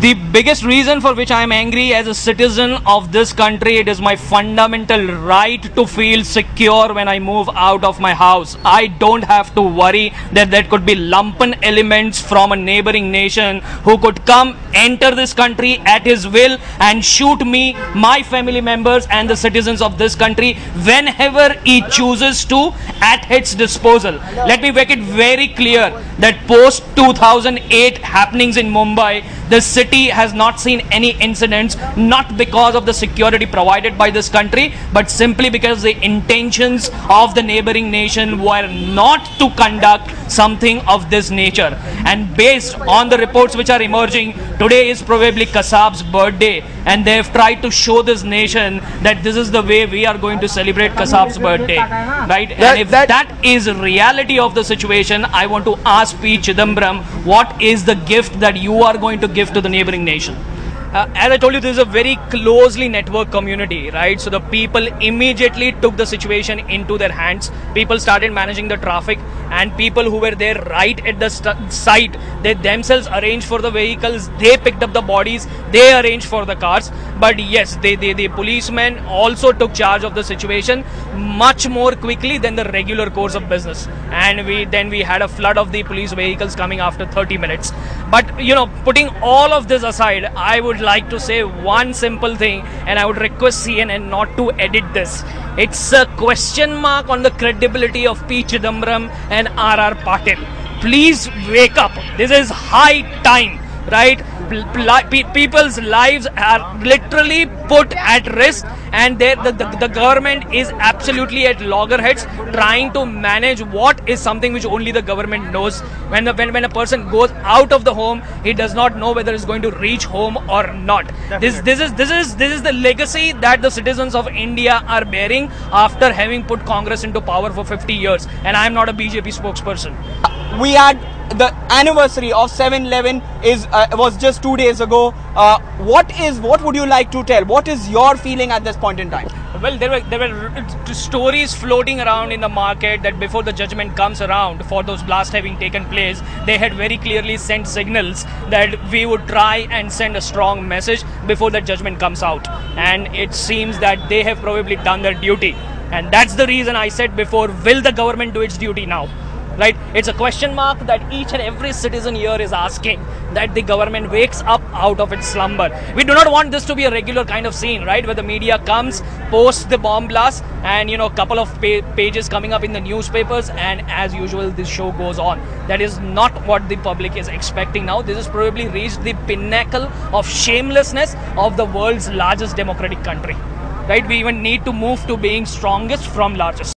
The biggest reason for which I am angry as a citizen of this country, it is my fundamental right to feel secure when I move out of my house. I don't have to worry that there could be lumpen elements from a neighboring nation who could come, enter this country at his will and shoot me, my family members and the citizens of this country whenever he chooses to at its disposal. Let me make it very clear that post 2008 happenings in Mumbai, the city has not seen any incidents, not because of the security provided by this country, but simply because the intentions of the neighboring nation were not to conduct something of this nature. And based on the reports which are emerging, today is probably Kasab's birthday, and they have tried to show this nation that this is the way we are going to celebrate Kasab's birthday, right? And if that is reality of the situation, I want to ask P. Chidambaram, what is the gift that you are going to give to the neighboring nation? As I told you, this is a very closely networked community, right? So the people immediately took the situation into their hands. People started managing the traffic, and people who were there right at the site, they themselves arranged for the vehicles, they picked up the bodies, they arranged for the cars. But yes, the policemen also took charge of the situation much more quickly than the regular course of business. And then we had a flood of the police vehicles coming after 30 minutes. But, you know, putting all of this aside, I would like to say one simple thing, and I would request CNN not to edit this. It's a question mark on the credibility of P. Chidambaram and R.R. Patil. Please wake up. This is high time, right? People's lives are literally put at risk, and the government is absolutely at loggerheads trying to manage what is something which only the government knows. When a person goes out of the home, he does not know whether it's going to reach home or not. This is the legacy that the citizens of India are bearing after having put Congress into power for 50 years. And I am not a BJP spokesperson. We had the anniversary of 7/11 was just 2 days ago. What would you like to tell? What is your feeling at this point in time? Well, there were stories floating around in the market that before the judgment comes around for those blasts having taken place, they had very clearly sent signals that we would try and send a strong message before the judgment comes out. And it seems that they have probably done their duty. And that's the reason I said before, will the government do its duty now? Right? It's a question mark that each and every citizen here is asking, that the government wakes up out of its slumber. We do not want this to be a regular kind of scene, right? Where the media comes, posts the bomb blast, and, you know, couple of pages coming up in the newspapers, and as usual, this show goes on. That is not what the public is expecting now. This has probably reached the pinnacle of shamelessness of the world's largest democratic country. Right? We even need to move to being strongest from largest.